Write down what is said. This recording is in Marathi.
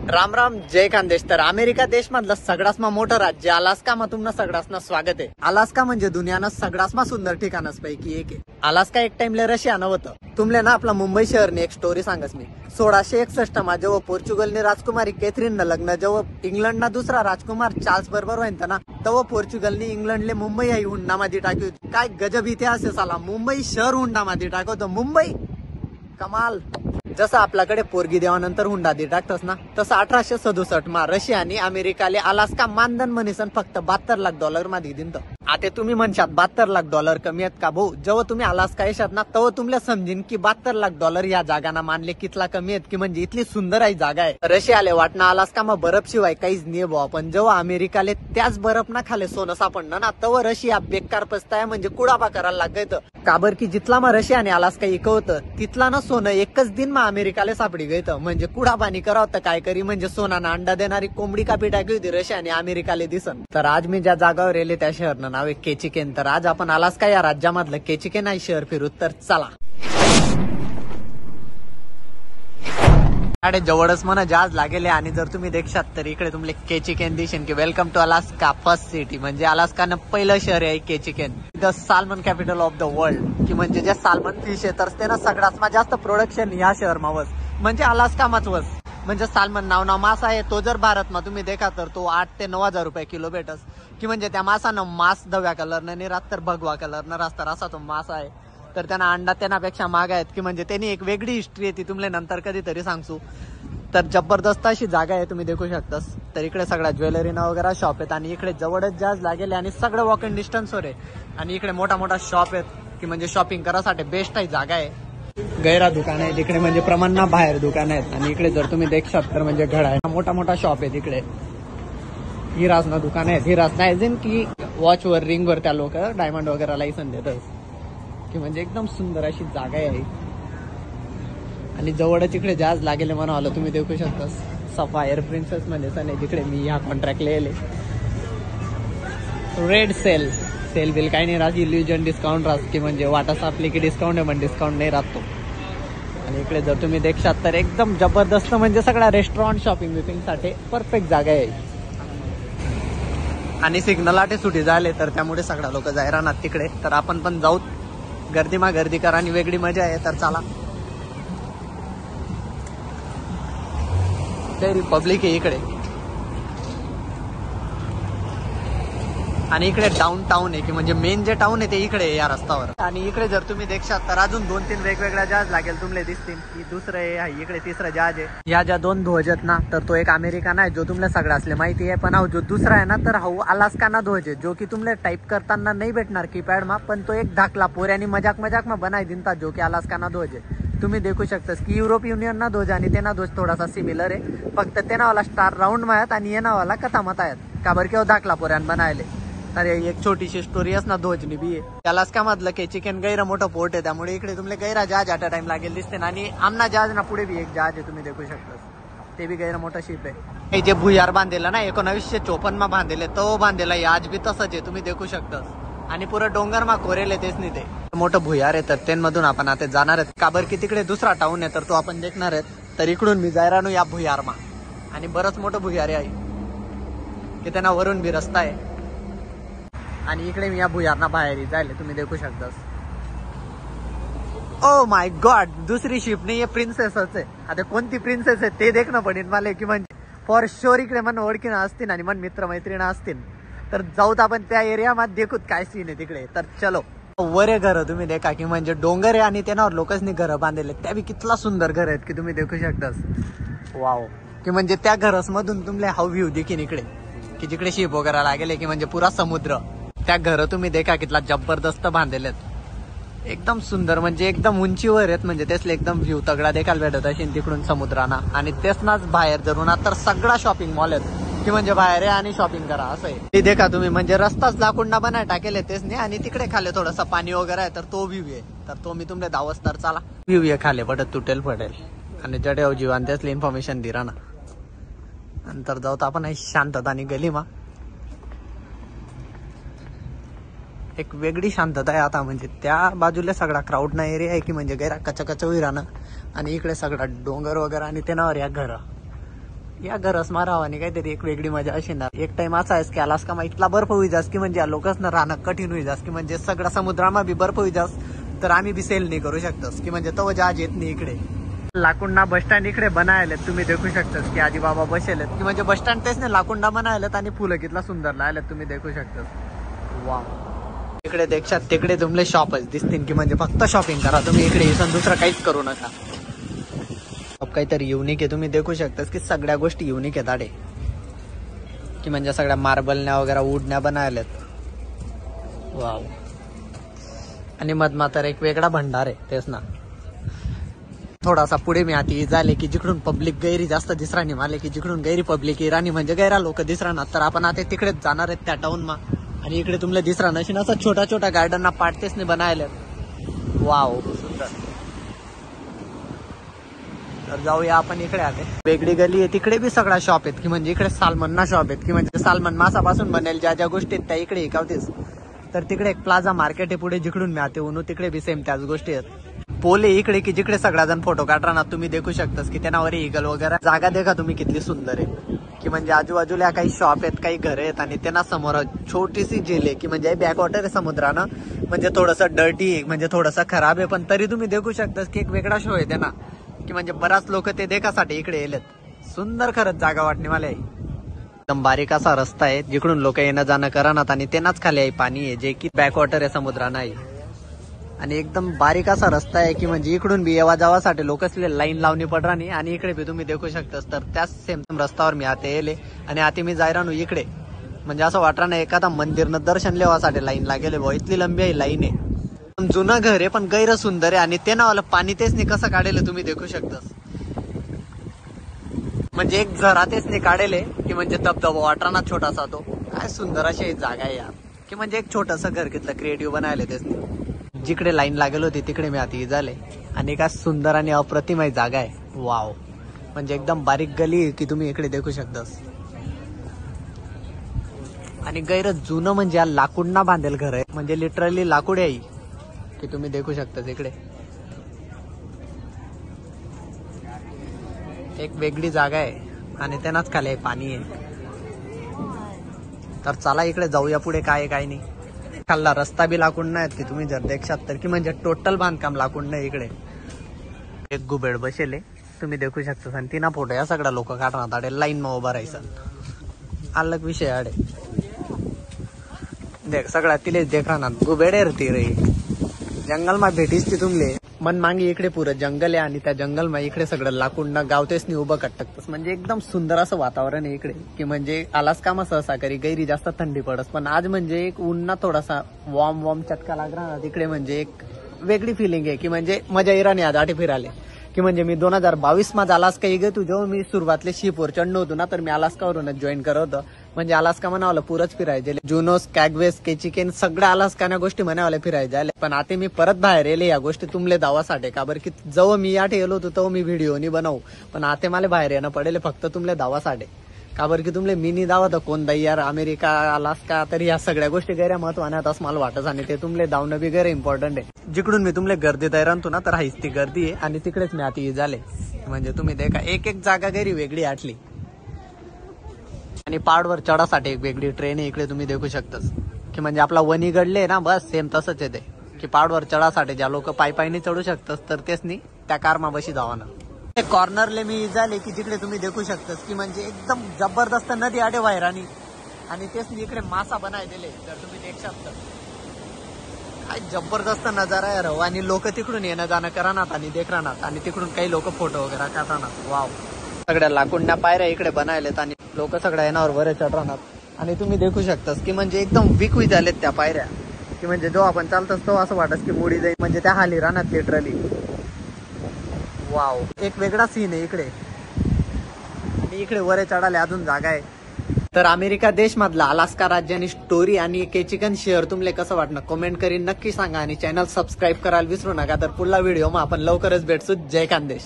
राम राम जय खानदेश. तर अमेरिका देश मधलं सगळ्यात मोठं राज्य अलास्का मा तुमनं सगळ्यात स्वागत आहे. अलास्का म्हणजे दुनियानं सगळ्यात सुंदर ठिकाणच पैकी एक आहे. अलास्का एक टाइमला रशिया नव्हतं. तुमले ना आपला मुंबई शहरने एक स्टोरी सांगस मी. 1661 मा जेव्हा पोर्चुगलने राजकुमारी कॅथरीन लग्न जेव्हा इंग्लंडना दुसरा राजकुमार चार्ल्स बरोबर व्हायचा ना, तेव्हा पोर्चुगलने इंग्लंडले मुंबई आई हुंडामध्ये टाकी होती. काय गजब इतिहास आहे साला. मुंबई शहर हुंडामध्ये टाकवतो. मुंबई कमाल. जसं आपल्याकडे पोरगी देवानंतर हुंडा दे टाकतस ना, तसं 1867 मा रशियाने अमेरिकाले अलास्का मानधन म्हणीसन फक्त $72 लाख मध्ये दिलं. आता तुम्ही म्हणशात $72 लाख कमी आहेत का भाऊ. जेव्हा तुम्ही अलास्का येशात ना तेव्हा तुम्हाला समजेन की $72 लाख या जागांना मानले कितला कमी आहेत, की म्हणजे इथली सुंदर आहे जागा आहे. रशियाले वाटणं अलास्का मा बरफ शिवाय काहीच नाही भाऊ. पण जेव्हा अमेरिकाले त्याच बरफ ना खाले सोनं सापडणं ना, तेव्हा रशिया बेकार पसताय म्हणजे कुडाबा करायला लागायचं. काबर की जिथला मा रशियाने अलास्का इकवतं तिथला ना सोनं एकच दिन मा अमेरिकाला सापडी गयतं. म्हणजे कुडाबानी करावं काय करी, म्हणजे सोनाना अंडा देणारी कोंबडी कापी टाकली होती रशियाने अमेरिकाला दिसन. तर आज मी ज्या जागावर येले त्या शहरनं नाव आहे केचिकेन. तर आज आपण अलास्का या राज्यामधलं केचिकेन आहे शहर फिरू. तर चला. अरे जवळच म्हणा जहाज लागेल. आणि जर तुम्ही देखशात तर इकडे तुम्हाला केचिकेन दिसेन की welcome to Alaska first city. म्हणजे अलास्कानं पहिलं शहर आहे Ketchikan. The salmon capital of the world. की म्हणजे जे साल्मन फिश आहे तर ते ना सगळ्यात जास्त प्रोडक्शन या शहर मा वस म्हणजे अलास्का माच वस. म्हणजे साल्मन नाव मासा आहे तो जर भारतमा तुम्ही देखा तर तो 8 ते 9 हजार रुपये किलो भेटस. की म्हणजे त्या मासानं मास धव्या कलरनं नाही राहत तर भगवा कलरनं राहतात असा तो मासा आहे. तर त्यांना अंडा त्यापेक्षा महाग आहेत. की म्हणजे त्यांनी एक वेगळी हिस्ट्री आहे ती तुम्हाला नंतर कधीतरी सांगू. तर जबरदस्त अशी जागा आहे तुम्ही देखू शकतास. तर इकडे सगळ्या ज्वेलरीना वगैरे शॉप आहेत आणि इकडे जवळच जहाज लागेल आणि सगळं वॉक इन डिस्टन्सवर आहे. आणि इकडे मोठा मोठा शॉप आहेत की म्हणजे शॉपिंग करासाठी बेस्ट आहे जागा आहे. गैरा दुकान आहे तिकडे म्हणजे प्रमाणना बाहेर दुकान आहेत. आणि इकडे जर तुम्ही देखशात तर म्हणजे घड आहे मोठा मोठा शॉप आहे तिकडे. हिरासना दुकान आहे. हिरासना एजन की वॉच वर रिंग वर त्या लोक डायमंड वगैरे लायसन देतात. की म्हणजे एकदम सुंदर अशी जागा आहे. आणि जवळच इकडे जहाज लागेल म्हणून आलं तुम्ही देखू शकता. सफायर प्रिन्सेस मध्ये सने जिकडे मी ह्या कॉन्ट्रॅक्ट लिहिले. रेड सेल बिल काही नाही राहत. इल्युजन डिस्काउंट राहत की म्हणजे वाटास आपली की डिस्काउंट आहे पण डिस्काउंट नाही राहतो. आणि इकडे जर तुम्ही देखशात तर एकदम जबरदस्त म्हणजे सगळ्या रेस्टॉरंट शॉपिंग साठी परफेक्ट जागा आहे. आणि सिग्नल आटे सुटी झाले तर त्यामुळे सगळ्या लोक जाय राहणार तिकडे. तर आपण पण जाऊ. गर्दीमा गर्दी करा आणि वेगळी मजा आहे. तर चला. रिपब्लिक आहे इकडे. आणि इकडे डाऊन टाउन आहे की म्हणजे मेन जे टाउन आहे ते इकडे आहे या रस्त्यावर. आणि इकडे जर तुम्ही देखशात तर अजून 2-3 वेगवेगळ्या जहाज लागेल तुम्हाला दिसतील. की दुसरं आहे इकडे तिसरं जहाज आहे. या ज्या 2 ध्वज आहेत ना तर तो एक अमेरिकन आहे जो तुम्हाला सगळं असले माहिती आहे. पण हा जो दुसरा आहे ना तर हा अलास्काना ध्वज आहे जो की तुम्हाला टाईप करताना नाही भेटणार कीपॅड मा. पण तो एक धाकला पोऱ्यानी मजाक मा बनाय दिनता जो की अलास्काना ध्वज आहे. तुम्ही देखू शकता की युरोप युनियन ना ध्वज आणि त्यांना ध्वज थोडासा सिमिलर आहे. फक्त त्यांनावाला स्टार राऊंड मा आहेत आणि येणावाला कथामत आहेत. का बरं किंवा धाकला पोऱ्यान बनायले. तर एक छोटीशी स्टोरी ना ध्वजनी बी आहे. अलास्का मधलं केचिकेन गैरा मोठं पोर्ट आहे त्यामुळे इकडे तुम्हाला गैरा जहाज ॲट अ टाइम लागेल दिसते. आणि आमना जहाज ना पुढे बी एक जहाज आहे तुम्ही देखू शकता. ते बी गैरा मोठा शिप आहे. हे जे भुयार बांधलेला ना 1954 मा बांधलेले तो बांधलेला आज बी तसंच आहे तुम्ही देखू शकता. आणि पुरं डोंगर मा कोरेले तेच नाही ते मोठं भुयार आहे. तर ट्रेनमधून आपण आता जाणार आहेत. काबर की तिकडे दुसरा टाउन आहे तर तो आपण देखणार आहेत. तर इकडून मी जायरानू या भुयार मा. आणि बरंच मोठं भुयार आहे की त्यांना वरून बी रस्ता आहे. आणि इकडे मी या भुयारना बाहेर जायला तुम्ही देखू शकता. ओ माय गॉड दुसरी शिप नाही प्रिन्सेसच आहे. आता कोणती प्रिन्सेस आहे ते देखणं पडेल मला. की म्हणजे फॉर शुअर इकडे मन ओळखीनं असतील आणि मन मित्रमैत्रिणी असतील. तर जाऊत आपण त्या एरियामध्ये देखूत काय सीन आहे तिकडे. तर चलो. वरे घर तुम्ही देखा की म्हणजे डोंगर आहे आणि त्यांनावर लोकांनी घरं बांधलेले. त्या बी कितला सुंदर घर आहेत की तुम्ही देखू शकता. वाव. की म्हणजे त्या घरस मधून तुम्हाला हा व्ह्यू देखील इकडे की जिकडे शिप वगैरे लागेल की म्हणजे पुरा समुद्र. त्या घर तुम्ही देखा कितला जबरदस्त बांधलेले आहेत. एकदम सुंदर म्हणजे एकदम उंचीवर आहेत. म्हणजे त्यासले एकदम व्ह्यू तगडा देखायला भेटत असेल तिकडून समुद्राना. आणि तेच बाहेर जरूर ना तर सगळा शॉपिंग मॉल आहेत की म्हणजे बाहेर आहे आणि शॉपिंग करा असं आहे. ते देखा तुम्ही म्हणजे रस्ताच लाकूडना बनाय टाकेल तेच नाही. आणि तिकडे खाले थोडंसं पाणी वगैरे आहे तर तो व्ह्यू आहे. तर तो मी तुमले दावस तर चला. व्ह्यू आहे खाले पडत तुटेल पडेल. आणि जडे जीवान त्यासले इन्फॉर्मेशन दिरा ना. नंतर जाऊ तर आपण शांतता आणि गली मा एक वेगळी शांतता आहे आता. म्हणजे त्या बाजूला सगळा क्राऊड ना एरिया आहे की म्हणजे गैरा कचकच होई राहणं. आणि इकडे सगळा डोंगर वगैरे आणि त्यानावर या घर या घरच मारावं आणि काहीतरी एक वेगळी मजा अशी ना. एक टाइम असा आहे की अलास्कामा इतला बर्फ होई जास की म्हणजे लोकच ना राहणं कठीण होई जास की म्हणजे सगळा समुद्रामा बी बर्फ होई जास तर आम्ही बी सेल नाही करू शकतोस की म्हणजे तो जहाज येत नाही इकडे. लाकुंडा बस स्टँड इकडे बनायलेत तुम्ही देखू शकतास की आजी बाबा बसेलेत की म्हणजे बस स्टँड तेच नाही लाकुंडा बनायलेत आणि फुलं कितला सुंदर लायलेत तुम्ही देखू शकतास. वाव. इकडे देशात तिकडे तुमले शॉपच दिसतील की म्हणजे फक्त शॉपिंग करा तुम्ही इकडे इथून दुसरं काहीच करू नका. काहीतरी युनिक आहे तुम्ही देखू शकतास की सगळ्या गोष्टी युनिक आहेत आडे की म्हणजे सगळ्या मार्बलण्या वगैरे उडण्या बनायल्यात. वाव. आणि मधमातर एक वेगळा भंडार आहे तेच ना. थोडासा पुढे मी आती झाले की जिकडून पब्लिक गैरी जास्त दिसरानी माले की जिकडून गैरी पब्लिक राणी म्हणजे गैरा लोक दिसरानात तर आपण आता तिकडेच जाणार आहेत त्या टाउन मा. आणि इकडे तुमले दिसरा नशीन असं छोटा छोटा गार्डन ना पाडतेच नाही बनायल्यात. वाव सुंदर. तर जाऊया आपण इकडे आले वेगळी गली आहे तिकडे बी सगळा शॉप आहेत की म्हणजे इकडे सालमन शॉप आहेत की म्हणजे सालमन मासापासून बनेल ज्या ज्या गोष्टी आहेत त्या इकडे ऐकावतेच. तर तिकडे एक प्लाझा मार्केट आहे पुढे जिकडून मी आते उन्हू तिकडे बी सेम त्याच गोष्टी आहेत. पोले इकडे की जिकडे सगळा जण फोटो काढणार तुम्ही देखू शकतास की त्यांनावर इगल वगैरे जागा देखा तुम्ही किती सुंदर आहे की म्हणजे आजूबाजूला काही शॉप आहेत काही घर आहेत आणि त्यांना समोर छोटीशी झील आहे की म्हणजे बॅकवॉटर आहे समुद्रानं म्हणजे थोडंसं डर्टी आहे म्हणजे थोडंसं खराब आहे पण तरी तुम्ही देखू शकतास की एक वेगळा शो आहे त्यांना की म्हणजे बराच लोक ते देखासाठी इकडे येलेत. सुंदर खरंच जागा वाटणे मला. एकदम बारीक असा रस्ता आहे जिकडून लोक येणं जाणं करणार आणि त्यांनाच खाली आहे पाणी आहे जे की बॅकवॉटर आहे समुद्रा नाही. आणि एकदम बारीक असा रस्ता आहे की म्हणजे इकडून बी येवा जावासाठी लोक लाईन लावणी पडरा नाही आणि इकडे बी तुम्ही देखू शकतास. तर त्याच सेम रस्त्यावर मी आता येले आणि आता मी जायरा इकडे म्हणजे असं वाटणार नाही एखादा मंदिरनं दर्शन लेवासाठी लाईन लागेल बुवा इतली लंबी आहे लाईन आहे. जुनं घर आहे पण गैर सुंदर आहे आणि ते नावाला पाणी तेच नाही कसं काढेल तुम्ही देखू शकतास. म्हणजे एक झरा तेच नाही काढेल की म्हणजे धबधबा वाटराना छोटासा तो काय सुंदर अशी जागा आहे यार की म्हणजे एक छोटस घर घेतलं क्रिएटिव्ह बनायला तेच नाही. जिकडे लाईन लागेल होती तिकडे मी आता झाले आणि काय सुंदर आणि अप्रतिम जागा आहे. वाव. म्हणजे एकदम बारीक गली की तुम्ही इकडे देखू शकतास आणि गैर जुनं म्हणजे या लाकूडना बांधेल घर आहे म्हणजे लिटरली लाकूड आहे की तुम्ही देखू शकतास. इकडे एक वेगळी जागा आहे आणि त्यांनाच खाली आहे पाणी आहे. तर चला इकडे जाऊया पुढे काय काय नाही. खाल्ला रस्ता बी लाकूड नाही की तुम्ही जर देखात तर की म्हणजे टोटल बांधकाम लाकूड नाही. इकडे एक गुबेड बसेले तुम्ही देखू शकता आणि तिना फोटो या सगळ्या लोक काढणार आडे लाईन मा उभा राहायचं अलग विषय आडे देख सगळ्या तिलेच देखणार गुबेडे ती रे जंगल मा भेटीस ती तुमले मन मागे इकडे पुरं जंगल आहे आणि त्या जंगल मा इकडे सगळं लाकूड गावतेच नाही उभं कटकतस म्हणजे एकदम सुंदर असं वातावरण आहे इकडे की म्हणजे अलास्कामा सहसा करी गैरी जास्त थंडी पडस पण आज म्हणजे एक उन्हा थोडासा वॉर्म चटका लागला तिकडे म्हणजे एक वेगळी फिलिंग आहे की म्हणजे मजा येणार नाही आज आठी फिराले की म्हणजे मी 2022 मध्ये अलास्का गे तू जेव्हा मी सुरुवातले शिपवर चढणं होतो ना तर मी अलास्कावरूनच जॉईन करत होतं म्हणजे अलास्का म्हणावलं पुरंच फिरायचे जुनोस कॅगवेस केचिकेन सगळ्या अलास्काच्या गोष्टी म्हणावल्या फिरायच्या पण आता मी परत बाहेर येले या गोष्टी तुमले दावासाठी का बरं की जेव्हा मी या ठेवलो होतो तेव्हा मी व्हिडिओ नाही बनवू पण आता मला बाहेर येणं पडेल फक्त तुमले दावासाठी का बरं की तुमले मिनी दावा तर कोण दाई यार अमेरिका अलास्का तरी या सगळ्या गोष्टी गैऱ्या महत्वाने असं मला वाटत आणि ते तुमले दावणं बी गैर इम्पॉर्टंट आहे. जिकडून मी तुमले गर्दी तयार आणतो ना तर हाच ती गर्दी आहे आणि तिकडेच मी आता झाले म्हणजे तुम्ही देखा एक एक जागा गैरी वेगळी आटली आणि पाडवर चढासाठी एक वेगळी ट्रेन आहे इकडे तुम्ही देखू शकतास की म्हणजे आपला वनी गडले ना बस सेम तसंच आहे ते की पाडवर चढासाठी ज्या लोक पायी चढू शकतात तर तेच नाही त्या कारमा बशी जावाना कॉर्नरले मी झाले की जिकडे तुम्ही देखू शकतास की म्हणजे एकदम जबरदस्त नदी आडे वायरानी आणि तेच इकडे मासा बनाय दिले तर तुम्ही देख शकता काय जबरदस्त नजारा आहे राव आणि लोक तिकडून येणं जाणं करणार आणि देखणार आणि तिकडून काही लोक फोटो वगैरे काढणार. वाव. सगळ्या लाकुंडच्या पायऱ्या इकडे बनायलेत आणि लोक सगळ्या येणार वर चढणार आणि तुम्ही देखू शकतास की म्हणजे एकदम विकवी झालेत त्या पायऱ्या की म्हणजे जो आपण चालतोस तो असं वाटत की मोडी जाईल म्हणजे त्या हाली राहणार लिटरली. वाव. एक वेगळा सीन आहे इकडे आणि इकडे वर चढायला अजून जागा आहे. तर अमेरिका देश मधला अलास्का राज्याने स्टोरी आणि केचिकन शहर तुमले कसं वाटणं कमेंट करीन नक्की सांगा आणि चॅनल सबस्क्राईब करायला विसरू नका. तर पुढला व्हिडिओ मग आपण लवकरच भेटू. जय खानदेश.